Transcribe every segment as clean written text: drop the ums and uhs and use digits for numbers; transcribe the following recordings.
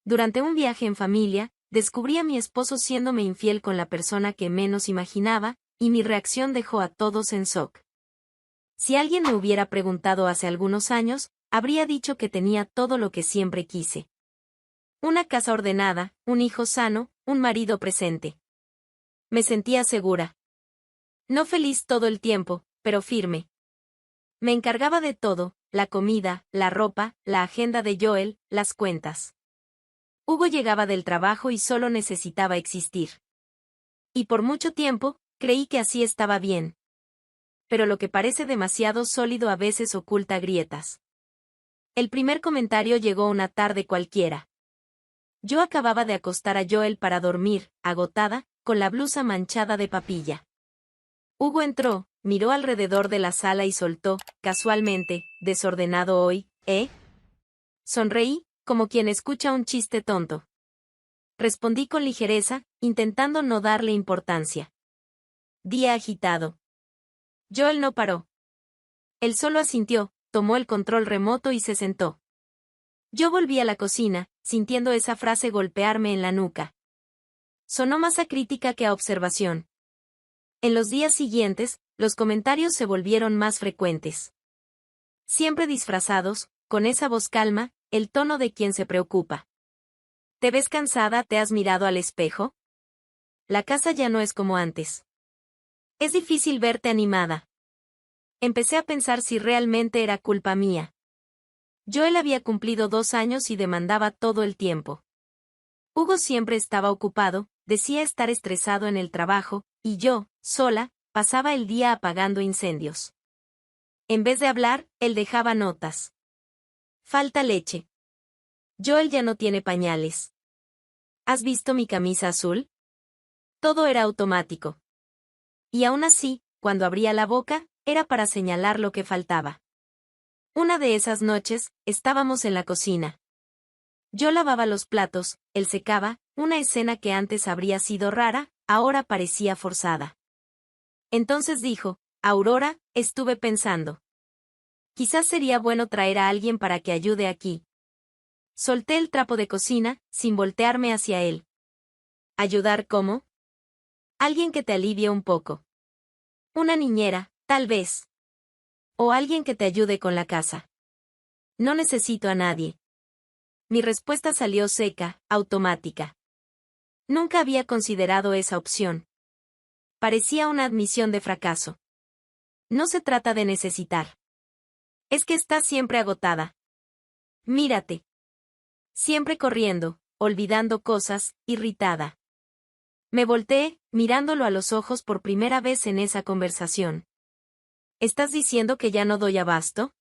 Durante un viaje en familia, descubrí a mi esposo siéndome infiel con la persona que menos imaginaba, y mi reacción dejó a todos en shock. Si alguien me hubiera preguntado hace algunos años, habría dicho que tenía todo lo que siempre quise. Una casa ordenada, un hijo sano, un marido presente. Me sentía segura. No feliz todo el tiempo, pero firme. Me encargaba de todo, la comida, la ropa, la agenda de Joel, las cuentas. Hugo llegaba del trabajo y solo necesitaba existir. Y por mucho tiempo, creí que así estaba bien. Pero lo que parece demasiado sólido a veces oculta grietas. El primer comentario llegó una tarde cualquiera. Yo acababa de acostar a Joel para dormir, agotada, con la blusa manchada de papilla. Hugo entró, miró alrededor de la sala y soltó, casualmente, desordenado hoy, ¿eh? Sonreí, como quien escucha un chiste tonto. Respondí con ligereza, intentando no darle importancia. Día agitado. Joel no paró. Él solo asintió, tomó el control remoto y se sentó. Yo volví a la cocina, sintiendo esa frase golpearme en la nuca. Sonó más a crítica que a observación. En los días siguientes, los comentarios se volvieron más frecuentes. Siempre disfrazados, con esa voz calma, el tono de quien se preocupa. ¿Te ves cansada? ¿Te has mirado al espejo? La casa ya no es como antes. Es difícil verte animada. Empecé a pensar si realmente era culpa mía. Joel había cumplido 2 años y demandaba todo el tiempo. Hugo siempre estaba ocupado, decía estar estresado en el trabajo, y yo, sola, pasaba el día apagando incendios. En vez de hablar, él dejaba notas. Falta leche. Joel ya no tiene pañales. ¿Has visto mi camisa azul? Todo era automático. Y aún así, cuando abría la boca, era para señalar lo que faltaba. Una de esas noches, estábamos en la cocina. Yo lavaba los platos, él secaba, una escena que antes habría sido rara, ahora parecía forzada. Entonces dijo, Aurora, estuve pensando. Quizás sería bueno traer a alguien para que ayude aquí. Solté el trapo de cocina, sin voltearme hacia él. ¿Ayudar cómo? Alguien que te alivie un poco. Una niñera, tal vez. O alguien que te ayude con la casa. No necesito a nadie. Mi respuesta salió seca, automática. Nunca había considerado esa opción. Parecía una admisión de fracaso. No se trata de necesitar. Es que estás siempre agotada. Mírate. Siempre corriendo, olvidando cosas, irritada. Me volteé, mirándolo a los ojos por primera vez en esa conversación. ¿Estás diciendo que ya no doy abasto?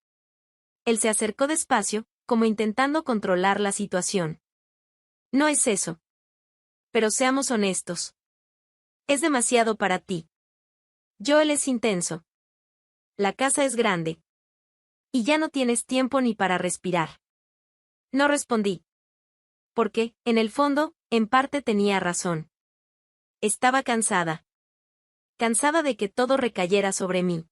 Él se acercó despacio, como intentando controlar la situación. No es eso. Pero seamos honestos. Es demasiado para ti. Joel es intenso. La casa es grande. Y ya no tienes tiempo ni para respirar. No respondí. Porque, en el fondo, en parte tenía razón. Estaba cansada. Cansada de que todo recayera sobre mí.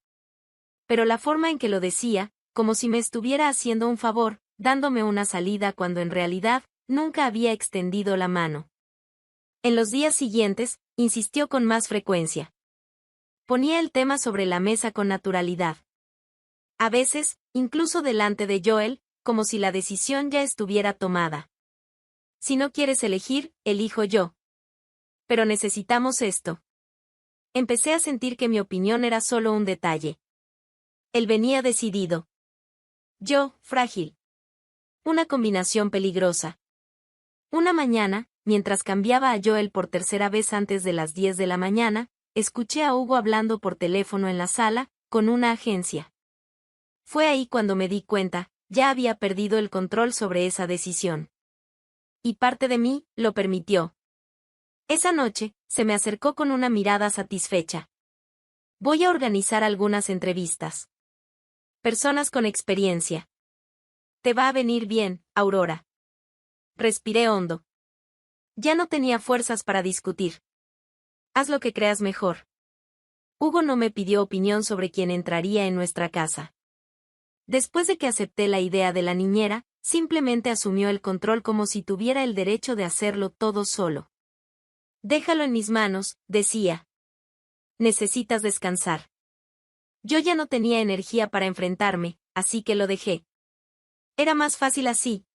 Pero la forma en que lo decía, como si me estuviera haciendo un favor, dándome una salida cuando en realidad, nunca había extendido la mano. En los días siguientes, insistió con más frecuencia. Ponía el tema sobre la mesa con naturalidad. A veces, incluso delante de Joel, como si la decisión ya estuviera tomada. Si no quieres elegir, elijo yo. Pero necesitamos esto. Empecé a sentir que mi opinión era solo un detalle. Él venía decidido. Yo, frágil. Una combinación peligrosa. Una mañana, mientras cambiaba a Joel por tercera vez antes de las 10 de la mañana, escuché a Hugo hablando por teléfono en la sala, con una agencia. Fue ahí cuando me di cuenta, ya había perdido el control sobre esa decisión. Y parte de mí, lo permitió. Esa noche, se me acercó con una mirada satisfecha. Voy a organizar algunas entrevistas. Personas con experiencia. Te va a venir bien, Aurora. Respiré hondo. Ya no tenía fuerzas para discutir. Haz lo que creas mejor. Hugo no me pidió opinión sobre quién entraría en nuestra casa. Después de que acepté la idea de la niñera, Simplemente asumió el control como si tuviera el derecho de hacerlo todo solo. Déjalo en mis manos, decía. Necesitas descansar. Yo ya no tenía energía para enfrentarme, así que lo dejé. Era más fácil así.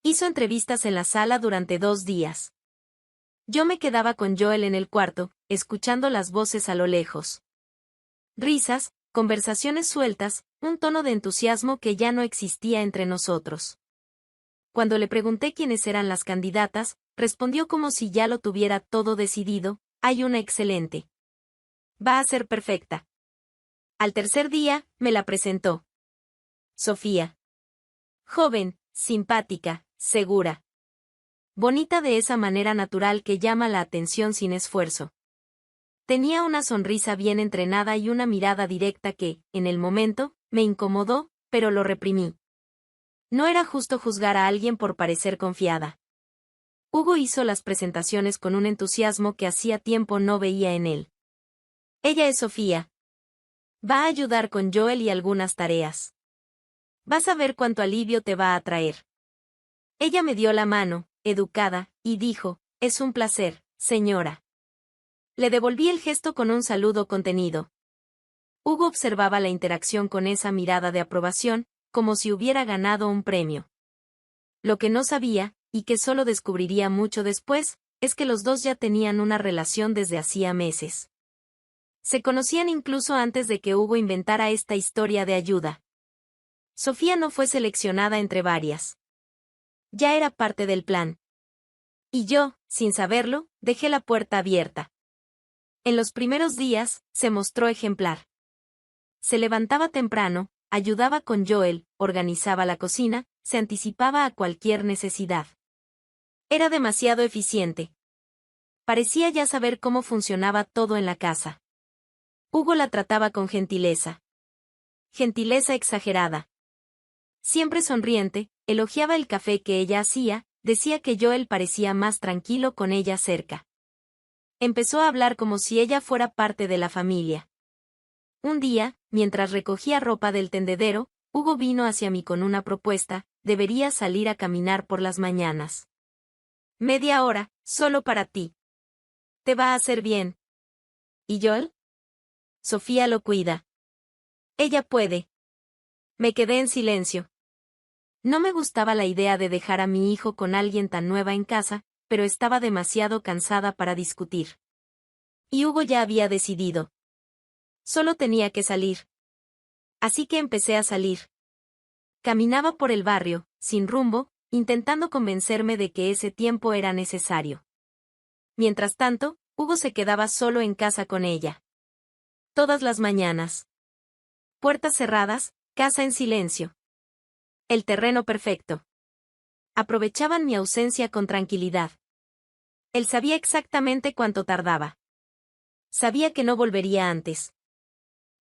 Hizo entrevistas en la sala durante 2 días. Yo me quedaba con Joel en el cuarto, escuchando las voces a lo lejos. Risas, conversaciones sueltas, un tono de entusiasmo que ya no existía entre nosotros. Cuando le pregunté quiénes eran las candidatas, respondió como si ya lo tuviera todo decidido: hay una excelente. Va a ser perfecta. Al tercer día, me la presentó. Sofía. Joven, simpática, segura. Bonita de esa manera natural que llama la atención sin esfuerzo. Tenía una sonrisa bien entrenada y una mirada directa que, en el momento, me incomodó, pero lo reprimí. No era justo juzgar a alguien por parecer confiada. Hugo hizo las presentaciones con un entusiasmo que hacía tiempo no veía en él. Ella es Sofía. Va a ayudar con Joel y algunas tareas. Vas a ver cuánto alivio te va a traer. Ella me dio la mano, educada, y dijo: es un placer, señora. Le devolví el gesto con un saludo contenido. Hugo observaba la interacción con esa mirada de aprobación, como si hubiera ganado un premio. Lo que no sabía, y que solo descubriría mucho después, es que los dos ya tenían una relación desde hacía meses. Se conocían incluso antes de que Hugo inventara esta historia de ayuda. Sofía no fue seleccionada entre varias. Ya era parte del plan. Y yo, sin saberlo, dejé la puerta abierta. En los primeros días, se mostró ejemplar. Se levantaba temprano, ayudaba con Joel, organizaba la cocina, se anticipaba a cualquier necesidad. Era demasiado eficiente. Parecía ya saber cómo funcionaba todo en la casa. Hugo la trataba con gentileza. Gentileza exagerada. Siempre sonriente, elogiaba el café que ella hacía, decía que Joel parecía más tranquilo con ella cerca. Empezó a hablar como si ella fuera parte de la familia. Un día, mientras recogía ropa del tendedero, Hugo vino hacia mí con una propuesta: deberías salir a caminar por las mañanas. Media hora, solo para ti. Te va a hacer bien. ¿Y Joel? Sofía lo cuida. Ella puede. Me quedé en silencio. No me gustaba la idea de dejar a mi hijo con alguien tan nueva en casa, pero estaba demasiado cansada para discutir. Y Hugo ya había decidido. Solo tenía que salir. Así que empecé a salir. Caminaba por el barrio, sin rumbo, intentando convencerme de que ese tiempo era necesario. Mientras tanto, Hugo se quedaba solo en casa con ella. Todas las mañanas. Puertas cerradas, casa en silencio. El terreno perfecto. Aprovechaban mi ausencia con tranquilidad. Él sabía exactamente cuánto tardaba. Sabía que no volvería antes.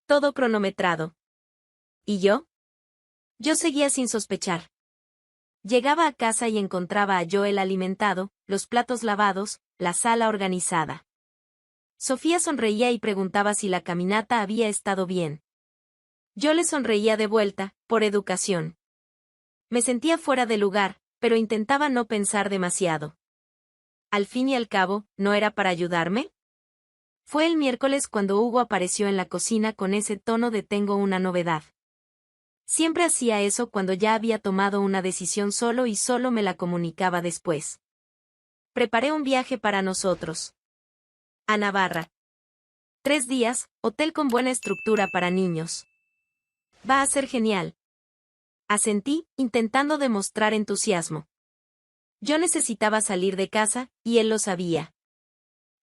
Todo cronometrado. ¿Y yo? Yo seguía sin sospechar. Llegaba a casa y encontraba a Joel alimentado, los platos lavados, la sala organizada. Sofía sonreía y preguntaba si la caminata había estado bien. Yo le sonreía de vuelta, por educación. Me sentía fuera de lugar, pero intentaba no pensar demasiado. Al fin y al cabo, ¿no era para ayudarme? Fue el miércoles cuando Hugo apareció en la cocina con ese tono de tengo una novedad. Siempre hacía eso cuando ya había tomado una decisión solo y solo me la comunicaba después. Preparé un viaje para nosotros. A Navarra. 3 días, hotel con buena estructura para niños. Va a ser genial. Asentí, intentando demostrar entusiasmo. Yo necesitaba salir de casa, y él lo sabía.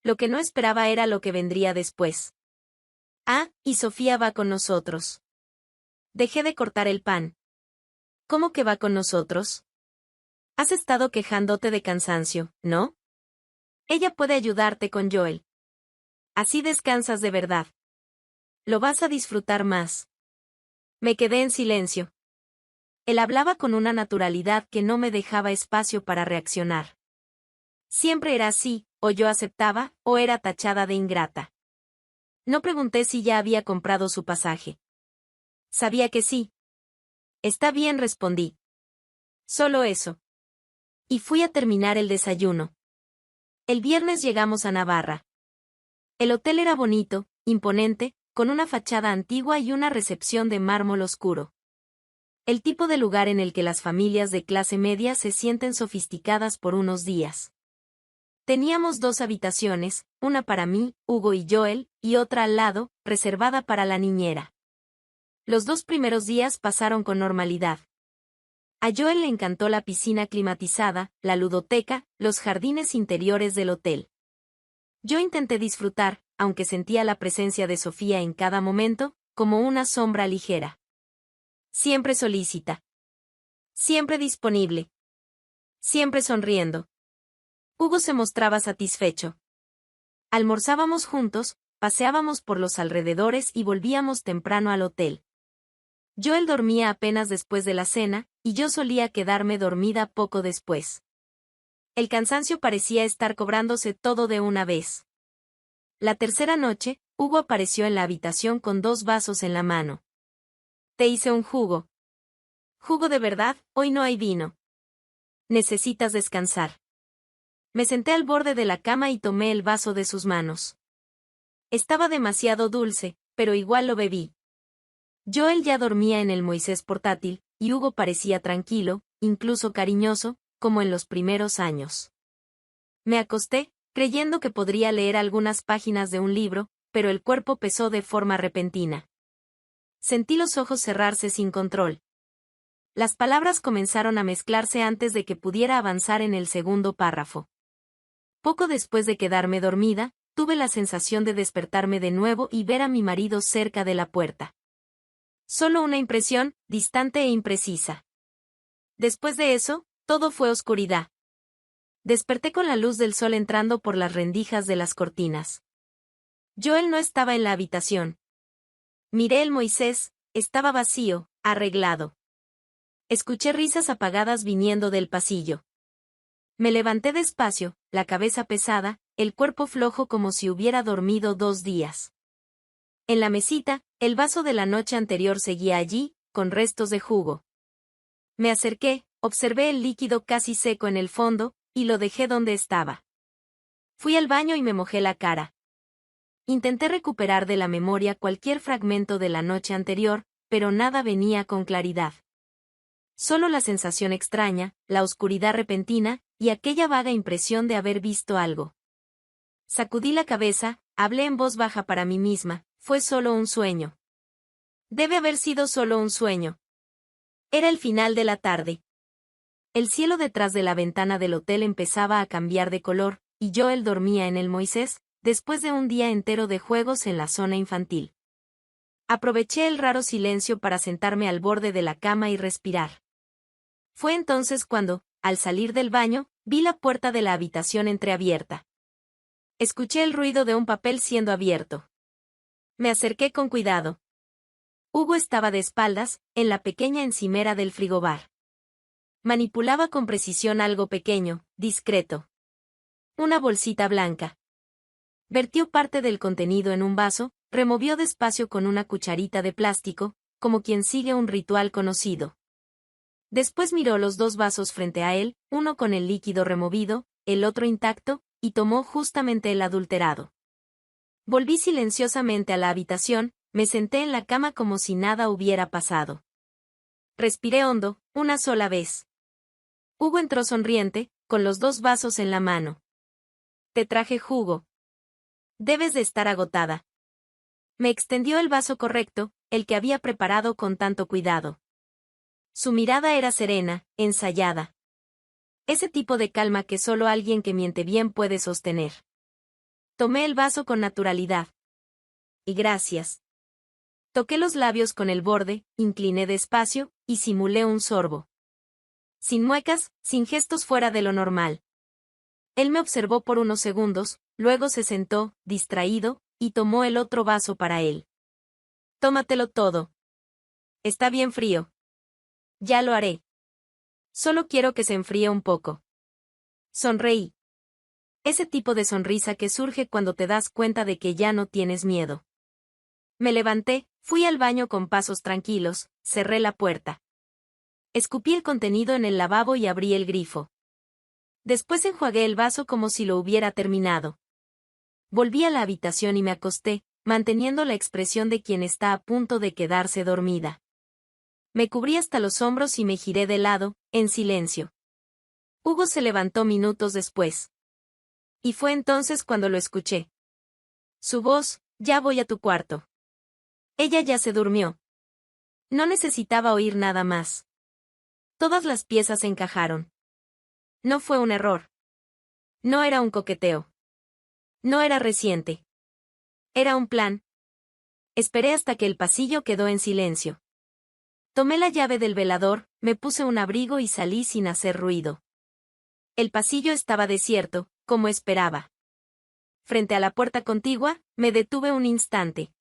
Lo que no esperaba era lo que vendría después. Ah, y Sofía va con nosotros. Dejé de cortar el pan. ¿Cómo que va con nosotros? Has estado quejándote de cansancio, ¿no? Ella puede ayudarte con Joel. Así descansas de verdad. Lo vas a disfrutar más. Me quedé en silencio. Él hablaba con una naturalidad que no me dejaba espacio para reaccionar. Siempre era así, o yo aceptaba, o era tachada de ingrata. No pregunté si ya había comprado su pasaje. Sabía que sí. Está bien, respondí. Solo eso. Y fui a terminar el desayuno. El viernes llegamos a Navarra. El hotel era bonito, imponente, con una fachada antigua y una recepción de mármol oscuro. El tipo de lugar en el que las familias de clase media se sienten sofisticadas por unos días. Teníamos 2 habitaciones, una para mí, Hugo y Joel, y otra al lado, reservada para la niñera. Los 2 primeros días pasaron con normalidad. A Joel le encantó la piscina climatizada, la ludoteca, los jardines interiores del hotel. Yo intenté disfrutar, aunque sentía la presencia de Sofía en cada momento, como una sombra ligera. Siempre solícita. Siempre disponible. Siempre sonriendo. Hugo se mostraba satisfecho. Almorzábamos juntos, paseábamos por los alrededores y volvíamos temprano al hotel. Joel dormía apenas después de la cena, y yo solía quedarme dormida poco después. El cansancio parecía estar cobrándose todo de una vez. La tercera noche, Hugo apareció en la habitación con 2 vasos en la mano. Te hice un jugo. Jugo de verdad, hoy no hay vino. Necesitas descansar. Me senté al borde de la cama y tomé el vaso de sus manos. Estaba demasiado dulce, pero igual lo bebí. Joel ya dormía en el Moisés portátil, y Hugo parecía tranquilo, incluso cariñoso, como en los primeros años. Me acosté, creyendo que podría leer algunas páginas de un libro, pero el cuerpo pesó de forma repentina. Sentí los ojos cerrarse sin control. Las palabras comenzaron a mezclarse antes de que pudiera avanzar en el segundo párrafo. Poco después de quedarme dormida, tuve la sensación de despertarme de nuevo y ver a mi marido cerca de la puerta. Solo una impresión, distante e imprecisa. Después de eso, todo fue oscuridad. Desperté con la luz del sol entrando por las rendijas de las cortinas. Joel no estaba en la habitación. Miré el Moisés, estaba vacío, arreglado. Escuché risas apagadas viniendo del pasillo. Me levanté despacio, la cabeza pesada, el cuerpo flojo como si hubiera dormido 2 días. En la mesita, el vaso de la noche anterior seguía allí, con restos de jugo. Me acerqué, observé el líquido casi seco en el fondo, y lo dejé donde estaba. Fui al baño y me mojé la cara. Intenté recuperar de la memoria cualquier fragmento de la noche anterior, pero nada venía con claridad. Solo la sensación extraña, la oscuridad repentina, y aquella vaga impresión de haber visto algo. Sacudí la cabeza, hablé en voz baja para mí misma, fue solo un sueño. Debe haber sido solo un sueño. Era el final de la tarde. El cielo detrás de la ventana del hotel empezaba a cambiar de color, y Joel dormía en el Moisés, después de un día entero de juegos en la zona infantil. Aproveché el raro silencio para sentarme al borde de la cama y respirar. Fue entonces cuando, al salir del baño, vi la puerta de la habitación entreabierta. Escuché el ruido de un papel siendo abierto. Me acerqué con cuidado. Hugo estaba de espaldas, en la pequeña encimera del frigobar. Manipulaba con precisión algo pequeño, discreto. Una bolsita blanca. Vertió parte del contenido en un vaso, removió despacio con una cucharita de plástico, como quien sigue un ritual conocido. Después miró los 2 vasos frente a él, uno con el líquido removido, el otro intacto, y tomó justamente el adulterado. Volví silenciosamente a la habitación, me senté en la cama como si nada hubiera pasado. Respiré hondo, una sola vez. Hugo entró sonriente, con los 2 vasos en la mano. Te traje jugo. Debes de estar agotada. Me extendió el vaso correcto, el que había preparado con tanto cuidado. Su mirada era serena, ensayada. Ese tipo de calma que solo alguien que miente bien puede sostener. Tomé el vaso con naturalidad. Y gracias. Toqué los labios con el borde, incliné despacio, y simulé un sorbo. Sin muecas, sin gestos fuera de lo normal. Él me observó por unos segundos, luego se sentó, distraído, y tomó el otro vaso para él. Tómatelo todo. Está bien frío. Ya lo haré. Solo quiero que se enfríe un poco. Sonreí. Ese tipo de sonrisa que surge cuando te das cuenta de que ya no tienes miedo. Me levanté, fui al baño con pasos tranquilos, cerré la puerta. Escupí el contenido en el lavabo y abrí el grifo. Después enjuagué el vaso como si lo hubiera terminado. Volví a la habitación y me acosté, manteniendo la expresión de quien está a punto de quedarse dormida. Me cubrí hasta los hombros y me giré de lado, en silencio. Hugo se levantó minutos después. Y fue entonces cuando lo escuché. Su voz: ya voy a tu cuarto. Ella ya se durmió. No necesitaba oír nada más. Todas las piezas encajaron. No fue un error. No era un coqueteo. No era reciente. Era un plan. Esperé hasta que el pasillo quedó en silencio. Tomé la llave del velador, me puse un abrigo y salí sin hacer ruido. El pasillo estaba desierto, como esperaba. Frente a la puerta contigua, me detuve un instante.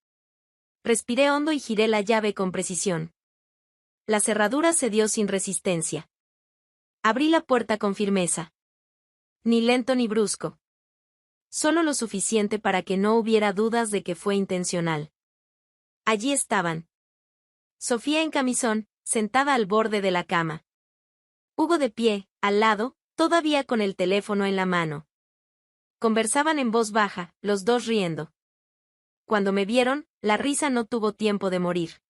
Respiré hondo y giré la llave con precisión. La cerradura cedió sin resistencia. Abrí la puerta con firmeza. Ni lento ni brusco. Solo lo suficiente para que no hubiera dudas de que fue intencional. Allí estaban. Sofía en camisón, sentada al borde de la cama. Hugo de pie, al lado, todavía con el teléfono en la mano. Conversaban en voz baja, los dos riendo. Cuando me vieron, la risa no tuvo tiempo de morir.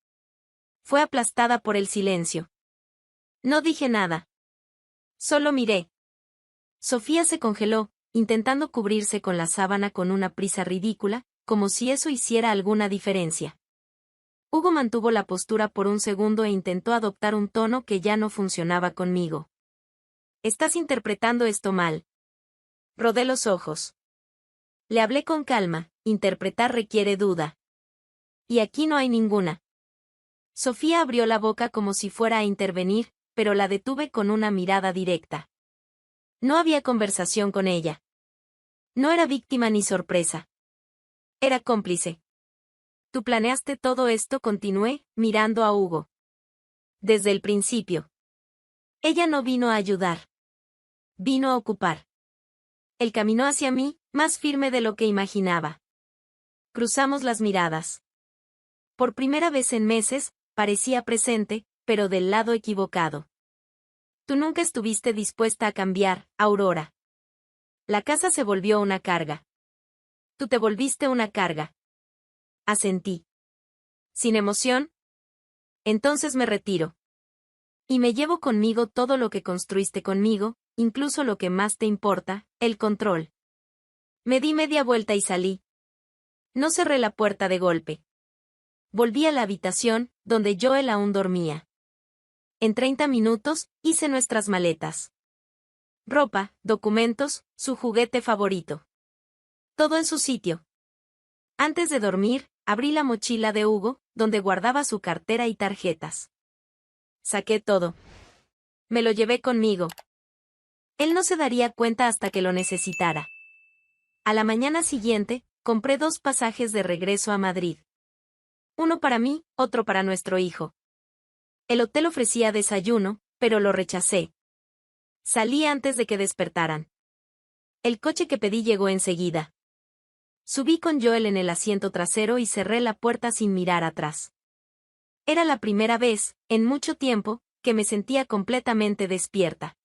Fue aplastada por el silencio. No dije nada. Solo miré. Sofía se congeló, intentando cubrirse con la sábana con una prisa ridícula, como si eso hiciera alguna diferencia. Hugo mantuvo la postura por un segundo e intentó adoptar un tono que ya no funcionaba conmigo. Estás interpretando esto mal. Rodé los ojos. Le hablé con calma, interpretar requiere duda. Y aquí no hay ninguna. Sofía abrió la boca como si fuera a intervenir, pero la detuve con una mirada directa. No había conversación con ella. No era víctima ni sorpresa. Era cómplice. Tú planeaste todo esto, continué, mirando a Hugo. Desde el principio. Ella no vino a ayudar. Vino a ocupar. Él caminó hacia mí, más firme de lo que imaginaba. Cruzamos las miradas. Por primera vez en meses, parecía presente, pero del lado equivocado. Tú nunca estuviste dispuesta a cambiar, Aurora. La casa se volvió una carga. Tú te volviste una carga. Asentí. Sin emoción. Entonces me retiro. Y me llevo conmigo todo lo que construiste conmigo, incluso lo que más te importa, el control. Me di media vuelta y salí. No cerré la puerta de golpe. Volví a la habitación, donde Joel aún dormía. En 30 minutos, hice nuestras maletas. Ropa, documentos, su juguete favorito. Todo en su sitio. Antes de dormir, abrí la mochila de Hugo, donde guardaba su cartera y tarjetas. Saqué todo. Me lo llevé conmigo. Él no se daría cuenta hasta que lo necesitara. A la mañana siguiente, compré 2 pasajes de regreso a Madrid. Uno para mí, otro para nuestro hijo. El hotel ofrecía desayuno, pero lo rechacé. Salí antes de que despertaran. El coche que pedí llegó enseguida. Subí con Joel en el asiento trasero y cerré la puerta sin mirar atrás. Era la primera vez, en mucho tiempo, que me sentía completamente despierta.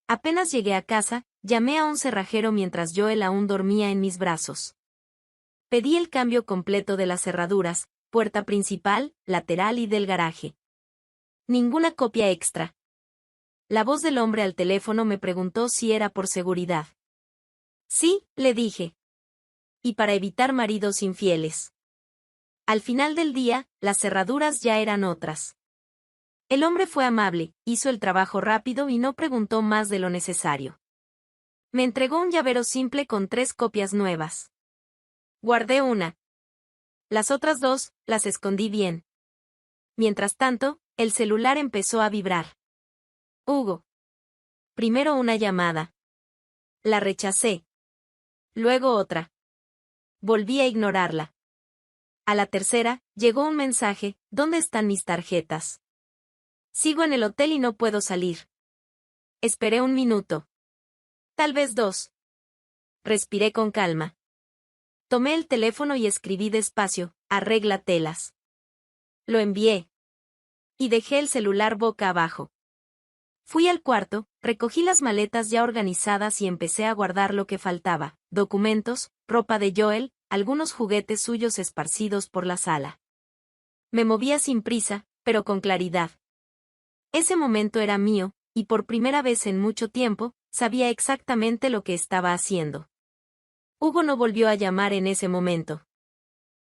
Apenas llegué a casa, llamé a un cerrajero mientras Joel aún dormía en mis brazos. Pedí el cambio completo de las cerraduras, puerta principal, lateral y del garaje. Ninguna copia extra. La voz del hombre al teléfono me preguntó si era por seguridad. Sí, le dije. Y para evitar maridos infieles. Al final del día, las cerraduras ya eran otras. El hombre fue amable, hizo el trabajo rápido y no preguntó más de lo necesario. Me entregó un llavero simple con 3 copias nuevas. Guardé una. Las otras 2, las escondí bien. Mientras tanto, el celular empezó a vibrar. Hugo. Primero una llamada. La rechacé. Luego otra. Volví a ignorarla. A la tercera, llegó un mensaje: ¿dónde están mis tarjetas? Sigo en el hotel y no puedo salir. Esperé 1 minuto. Tal vez 2. Respiré con calma. Tomé el teléfono y escribí despacio: arregla telas. Lo envié. Y dejé el celular boca abajo. Fui al cuarto, recogí las maletas ya organizadas y empecé a guardar lo que faltaba: documentos, ropa de Joel, algunos juguetes suyos esparcidos por la sala. Me movía sin prisa, pero con claridad. Ese momento era mío, y por primera vez en mucho tiempo, sabía exactamente lo que estaba haciendo. Hugo no volvió a llamar en ese momento.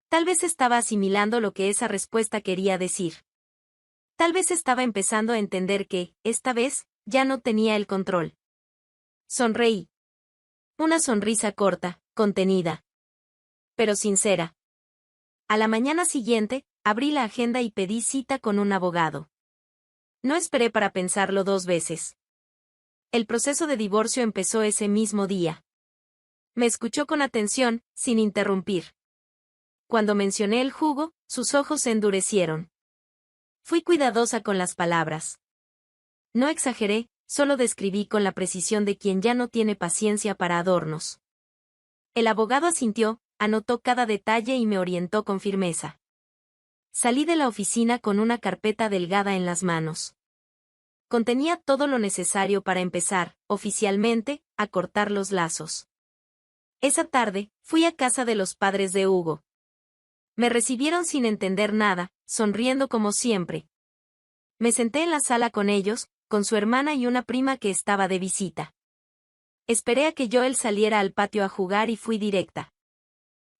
Tal vez estaba asimilando lo que esa respuesta quería decir. Tal vez estaba empezando a entender que, esta vez, ya no tenía el control. Sonreí. Una sonrisa corta, contenida, pero sincera. A la mañana siguiente, abrí la agenda y pedí cita con un abogado. No esperé para pensarlo 2 veces. El proceso de divorcio empezó ese mismo día. Me escuchó con atención, sin interrumpir. Cuando mencioné el jugo, sus ojos se endurecieron. Fui cuidadosa con las palabras. No exageré, solo describí con la precisión de quien ya no tiene paciencia para adornos. El abogado asintió, anotó cada detalle y me orientó con firmeza. Salí de la oficina con una carpeta delgada en las manos. Contenía todo lo necesario para empezar, oficialmente, a cortar los lazos. Esa tarde, fui a casa de los padres de Hugo. Me recibieron sin entender nada, sonriendo como siempre. Me senté en la sala con ellos, con su hermana y una prima que estaba de visita. Esperé a que Joel saliera al patio a jugar y fui directa.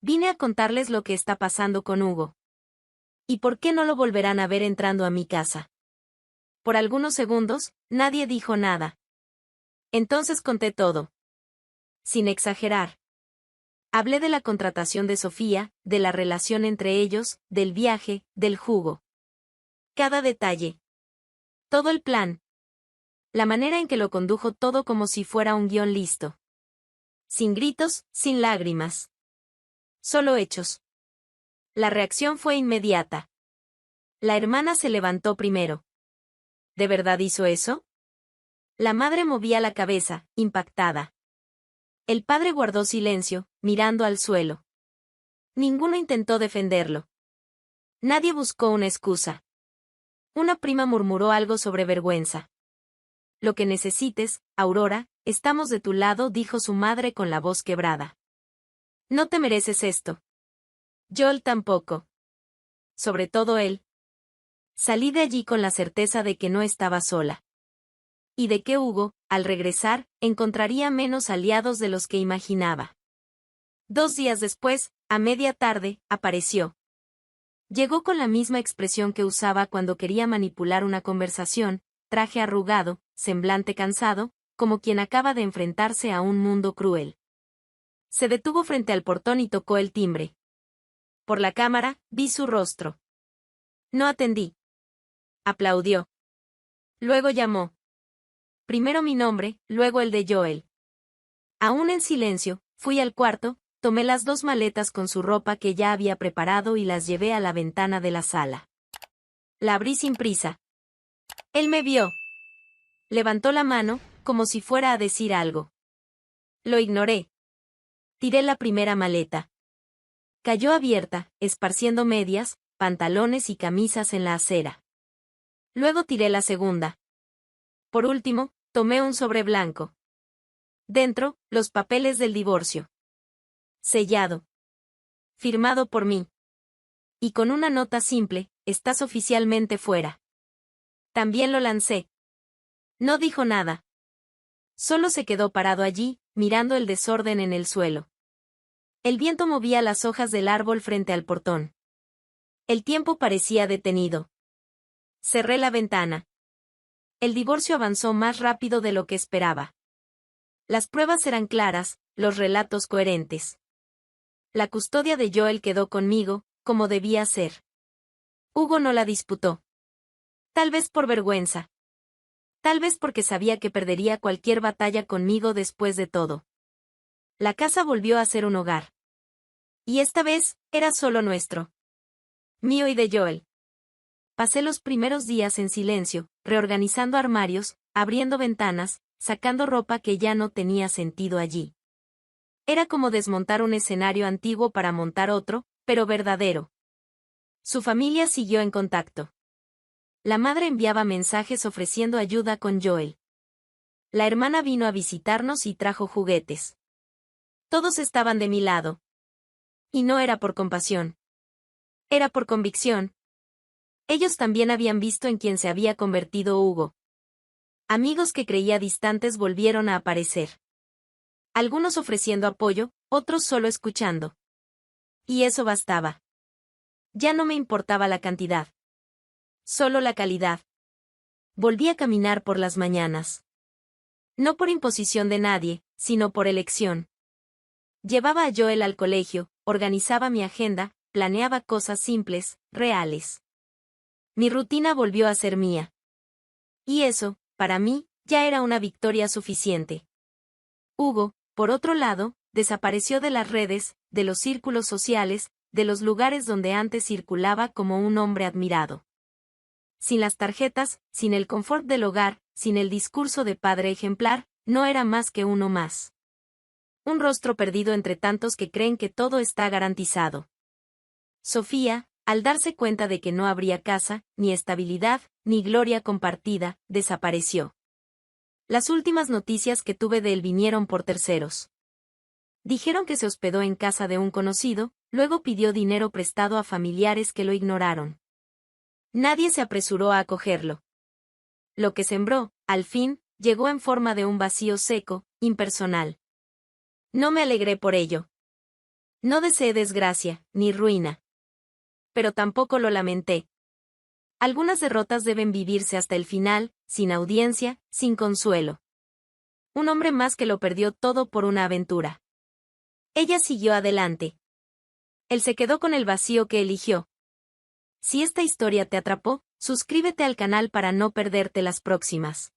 Vine a contarles lo que está pasando con Hugo. ¿Y por qué no lo volverán a ver entrando a mi casa? Por algunos segundos, nadie dijo nada. Entonces conté todo. Sin exagerar. Hablé de la contratación de Sofía, de la relación entre ellos, del viaje, del jugo. Cada detalle. Todo el plan. La manera en que lo condujo todo como si fuera un guión listo. Sin gritos, sin lágrimas. Solo hechos. La reacción fue inmediata. La hermana se levantó primero. ¿De verdad hizo eso? La madre movía la cabeza, impactada. El padre guardó silencio, mirando al suelo. Ninguno intentó defenderlo. Nadie buscó una excusa. Una prima murmuró algo sobre vergüenza. Lo que necesites, Aurora, estamos de tu lado, dijo su madre con la voz quebrada. No te mereces esto. Joel tampoco. Sobre todo él. Salí de allí con la certeza de que no estaba sola. Y de que Hugo, al regresar, encontraría menos aliados de los que imaginaba. 2 días después, a media tarde, apareció. Llegó con la misma expresión que usaba cuando quería manipular una conversación, traje arrugado, semblante cansado, como quien acaba de enfrentarse a un mundo cruel. Se detuvo frente al portón y tocó el timbre. Por la cámara, vi su rostro. No atendí. Aplaudió. Luego llamó. Primero mi nombre, luego el de Joel. Aún en silencio, fui al cuarto, tomé las 2 maletas con su ropa que ya había preparado y las llevé a la ventana de la sala. La abrí sin prisa. Él me vio. Levantó la mano, como si fuera a decir algo. Lo ignoré. Tiré la primera maleta. Cayó abierta, esparciendo medias, pantalones y camisas en la acera. Luego tiré la segunda. Por último, tomé un sobre blanco. Dentro, los papeles del divorcio. Sellado. Firmado por mí. Y con una nota simple: estás oficialmente fuera. También lo lancé. No dijo nada. Solo se quedó parado allí, mirando el desorden en el suelo. El viento movía las hojas del árbol frente al portón. El tiempo parecía detenido. Cerré la ventana. El divorcio avanzó más rápido de lo que esperaba. Las pruebas eran claras, los relatos coherentes. La custodia de Joel quedó conmigo, como debía ser. Hugo no la disputó. Tal vez por vergüenza. Tal vez porque sabía que perdería cualquier batalla conmigo después de todo. La casa volvió a ser un hogar. Y esta vez, era solo nuestro. Mío y de Joel. Pasé los primeros días en silencio, reorganizando armarios, abriendo ventanas, sacando ropa que ya no tenía sentido allí. Era como desmontar un escenario antiguo para montar otro, pero verdadero. Su familia siguió en contacto. La madre enviaba mensajes ofreciendo ayuda con Joel. La hermana vino a visitarnos y trajo juguetes. Todos estaban de mi lado. Y no era por compasión. Era por convicción. Ellos también habían visto en quién se había convertido Hugo. Amigos que creía distantes volvieron a aparecer. Algunos ofreciendo apoyo, otros solo escuchando. Y eso bastaba. Ya no me importaba la cantidad. Solo la calidad. Volví a caminar por las mañanas. No por imposición de nadie, sino por elección. Llevaba a Joel al colegio, organizaba mi agenda, planeaba cosas simples, reales. Mi rutina volvió a ser mía. Y eso, para mí, ya era una victoria suficiente. Hugo, por otro lado, desapareció de las redes, de los círculos sociales, de los lugares donde antes circulaba como un hombre admirado. Sin las tarjetas, sin el confort del hogar, sin el discurso de padre ejemplar, no era más que uno más. Un rostro perdido entre tantos que creen que todo está garantizado. Sofía, al darse cuenta de que no habría casa, ni estabilidad, ni gloria compartida, desapareció. Las últimas noticias que tuve de él vinieron por terceros. Dijeron que se hospedó en casa de un conocido, luego pidió dinero prestado a familiares que lo ignoraron. Nadie se apresuró a acogerlo. Lo que sembró, al fin, llegó en forma de un vacío seco, impersonal. No me alegré por ello. No deseé desgracia, ni ruina. Pero tampoco lo lamenté. Algunas derrotas deben vivirse hasta el final, sin audiencia, sin consuelo. Un hombre más que lo perdió todo por una aventura. Ella siguió adelante. Él se quedó con el vacío que eligió. Si esta historia te atrapó, suscríbete al canal para no perderte las próximas.